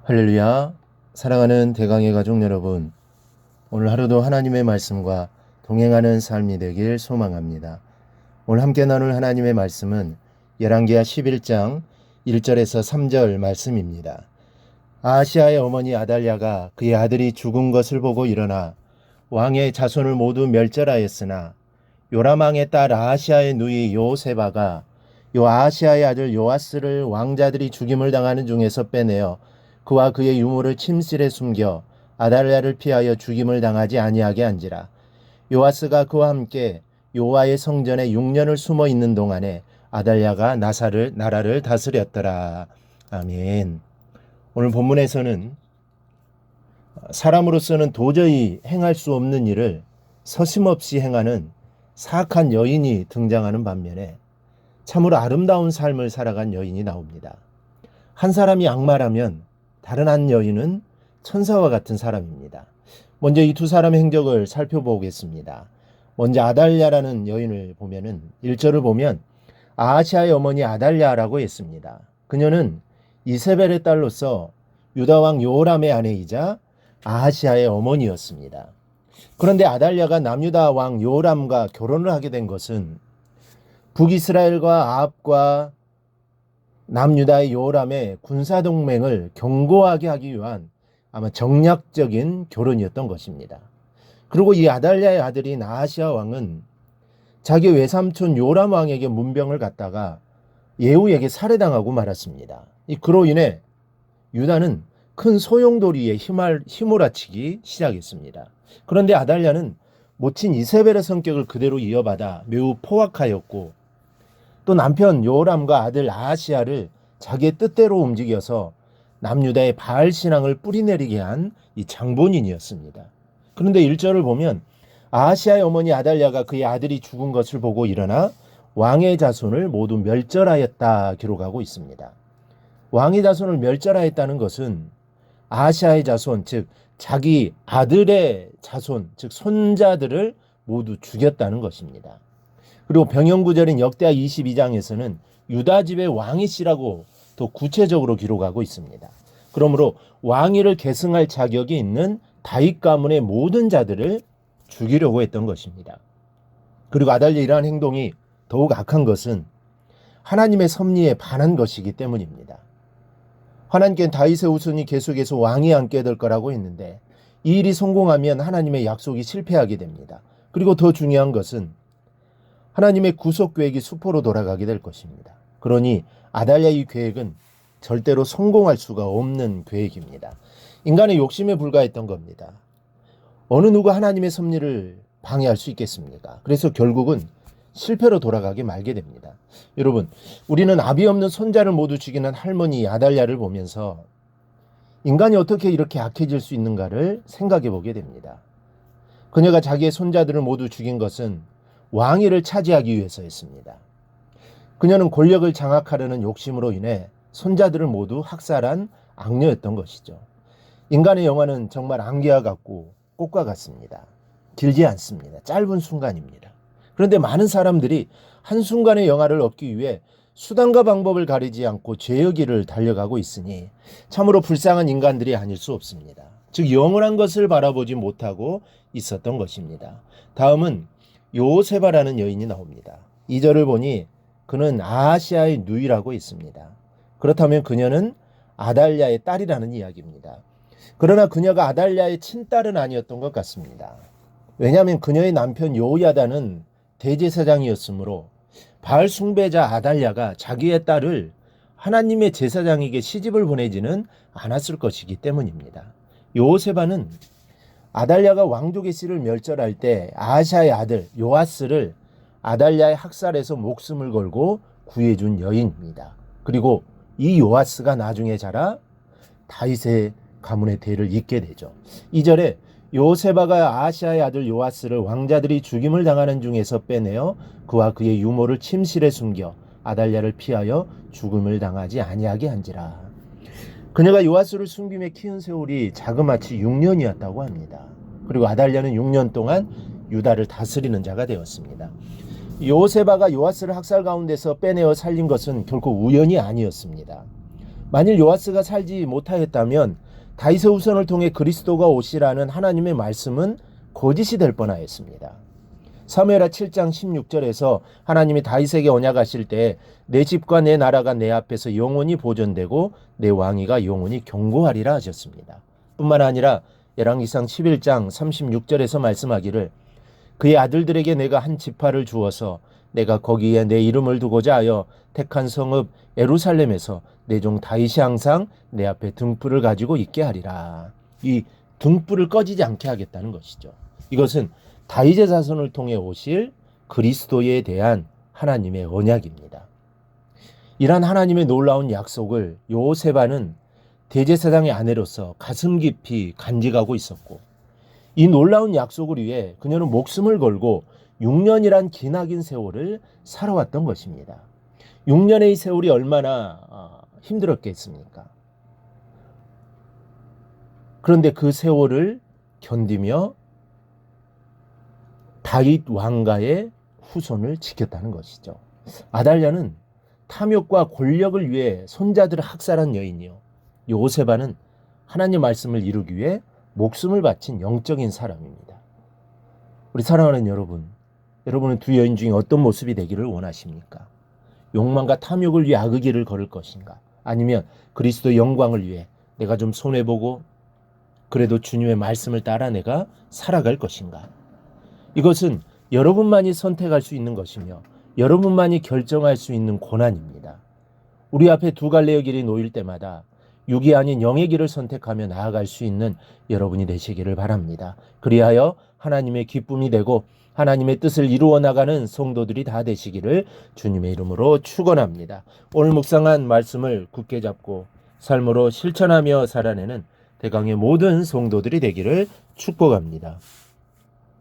할렐루야. 사랑하는 대강의 가족 여러분, 오늘 하루도 하나님의 말씀과 동행하는 삶이 되길 소망합니다. 오늘 함께 나눌 하나님의 말씀은 열왕기하 11장 1절에서 3절 말씀입니다. 아하시아의 어머니 아달랴가 그의 아들이 죽은 것을 보고 일어나 왕의 자손을 모두 멸절하였으나 요람 왕의 딸 아하시아의 누이 요세바가 아하시아의 아들 요아스를 왕자들이 죽임을 당하는 중에서 빼내어 그와 그의 유물을 침실에 숨겨 아달랴를 피하여 죽임을 당하지 아니하게 한지라. 요아스가 그와 함께 여호와의 성전에 6년을 숨어 있는 동안에 아달랴가 나라를 다스렸더라. 아멘. 오늘 본문에서는 사람으로서는 도저히 행할 수 없는 일을 서심없이 행하는 사악한 여인이 등장하는 반면에 참으로 아름다운 삶을 살아간 여인이 나옵니다. 한 사람이 악마라면 다른 한 여인은 천사와 같은 사람입니다. 먼저 이 두 사람의 행적을 살펴보겠습니다. 먼저 아달랴라는 여인을 보면은 1절을 보면 아하시아의 어머니 아달랴라고 했습니다. 그녀는 이세벨의 딸로서 유다 왕 요람의 아내이자 아하시아의 어머니였습니다. 그런데 아달랴가 남유다 왕 요람과 결혼을 하게 된 것은 북이스라엘과 아합과 남유다의 요람의 군사동맹을 견고하게 하기 위한 아마 정략적인 결혼이었던 것입니다. 그리고 이 아달랴의 아들인 아하시아 왕은 자기 외삼촌 요람 왕에게 문병을 갖다가 예후에게 살해당하고 말았습니다. 그로 인해 유다는 큰 소용돌이에 휘몰아치기 시작했습니다. 그런데 아달랴는 모친 이세벨의 성격을 그대로 이어받아 매우 포악하였고 또 남편 요람과 아들 아하시아를 자기의 뜻대로 움직여서 남유다의 바알 신앙을 뿌리내리게 한 이 장본인이었습니다. 그런데 1절을 보면 아하시아의 어머니 아달랴가 그의 아들이 죽은 것을 보고 일어나 왕의 자손을 모두 멸절하였다 기록하고 있습니다. 왕의 자손을 멸절하였다는 것은 아하시아의 자손, 즉 자기 아들의 자손, 즉 손자들을 모두 죽였다는 것입니다. 그리고 병영구절인 역대하 22장에서는 유다 집의 왕이시라고 더 구체적으로 기록하고 있습니다. 그러므로 왕위를 계승할 자격이 있는 다윗 가문의 모든 자들을 죽이려고 했던 것입니다. 그리고 아달랴의 이러한 행동이 더욱 악한 것은 하나님의 섭리에 반한 것이기 때문입니다. 하나님께는 다윗의 후손이 계속해서 왕위에 앉게 될 거라고 했는데 이 일이 성공하면 하나님의 약속이 실패하게 됩니다. 그리고 더 중요한 것은 하나님의 구속 계획이 수포로 돌아가게 될 것입니다. 그러니 아달랴의 계획은 절대로 성공할 수가 없는 계획입니다. 인간의 욕심에 불과했던 겁니다. 어느 누가 하나님의 섭리를 방해할 수 있겠습니까? 그래서 결국은 실패로 돌아가게 말게 됩니다. 여러분, 우리는 아비 없는 손자를 모두 죽이는 할머니 아달랴를 보면서 인간이 어떻게 이렇게 악해질 수 있는가를 생각해 보게 됩니다. 그녀가 자기의 손자들을 모두 죽인 것은 왕위를 차지하기 위해서였습니다. 그녀는 권력을 장악하려는 욕심으로 인해 손자들을 모두 학살한 악녀였던 것이죠. 인간의 영화는 정말 안개와 같고 꽃과 같습니다. 길지 않습니다. 짧은 순간입니다. 그런데 많은 사람들이 한순간의 영화를 얻기 위해 수단과 방법을 가리지 않고 죄의 길을 달려가고 있으니 참으로 불쌍한 인간들이 아닐 수 없습니다. 즉 영원한 것을 바라보지 못하고 있었던 것입니다. 다음은 요세바라는 여인이 나옵니다. 2절을 보니 그는 아하시아의 누이라고 있습니다. 그렇다면 그녀는 아달랴의 딸이라는 이야기입니다. 그러나 그녀가 아달랴의 친딸은 아니었던 것 같습니다. 왜냐하면 그녀의 남편 요야다는 대제사장이었으므로 바알 숭배자 아달랴가 자기의 딸을 하나님의 제사장에게 시집을 보내지는 않았을 것이기 때문입니다. 요세바는 아달랴가 왕족의 씨를 멸절할 때 아하시아의 아들 요아스를 아달랴의 학살에서 목숨을 걸고 구해준 여인입니다. 그리고 이 요아스가 나중에 자라 다윗의 가문의 대를 잇게 되죠. 2절에 요세바가 아하시아의 아들 요아스를 왕자들이 죽임을 당하는 중에서 빼내어 그와 그의 유모를 침실에 숨겨 아달랴를 피하여 죽음을 당하지 아니하게 한지라. 그녀가 요아스를 숨김에 키운 세월이 자그마치 6년이었다고 합니다. 그리고 아달랴는 6년 동안 유다를 다스리는 자가 되었습니다. 요세바가 요아스를 학살 가운데서 빼내어 살린 것은 결코 우연이 아니었습니다. 만일 요아스가 살지 못하였다면 다윗의 후손을 통해 그리스도가 오시라는 하나님의 말씀은 거짓이 될 뻔하였습니다. 사무엘하 7장 16절에서 하나님이 다윗에게 언약하실 때 내 집과 내 나라가 내 앞에서 영원히 보존되고 내 왕위가 영원히 견고하리라 하셨습니다. 뿐만 아니라 열왕기상 11장 36절에서 말씀하기를 그의 아들들에게 내가 한 지파를 주어서 내가 거기에 내 이름을 두고자 하여 택한 성읍 예루살렘에서 내 종 다윗이 항상 내 앞에 등불을 가지고 있게 하리라. 이 등불을 꺼지지 않게 하겠다는 것이죠. 이것은 다윗의 자손을 통해 오실 그리스도에 대한 하나님의 언약입니다. 이러한 하나님의 놀라운 약속을 요세바는 대제사장의 아내로서 가슴 깊이 간직하고 있었고, 이 놀라운 약속을 위해 그녀는 목숨을 걸고 6년이란 기나긴 세월을 살아왔던 것입니다. 6년의 세월이 얼마나 힘들었겠습니까? 그런데 그 세월을 견디며 다윗 왕가의 후손을 지켰다는 것이죠. 아달랴는 탐욕과 권력을 위해 손자들을 학살한 여인이요, 요세바는 하나님 말씀을 이루기 위해 목숨을 바친 영적인 사람입니다. 우리 사랑하는 여러분, 여러분은 두 여인 중에 어떤 모습이 되기를 원하십니까? 욕망과 탐욕을 위해 악의 길을 걸을 것인가? 아니면 그리스도의 영광을 위해 내가 좀 손해보고 그래도 주님의 말씀을 따라 내가 살아갈 것인가? 이것은 여러분만이 선택할 수 있는 것이며 여러분만이 결정할 수 있는 고난입니다. 우리 앞에 두 갈래의 길이 놓일 때마다 육이 아닌 영의 길을 선택하며 나아갈 수 있는 여러분이 되시기를 바랍니다. 그리하여 하나님의 기쁨이 되고 하나님의 뜻을 이루어 나가는 성도들이 다 되시기를 주님의 이름으로 축원합니다. 오늘 묵상한 말씀을 굳게 잡고 삶으로 실천하며 살아내는 대강의 모든 성도들이 되기를 축복합니다.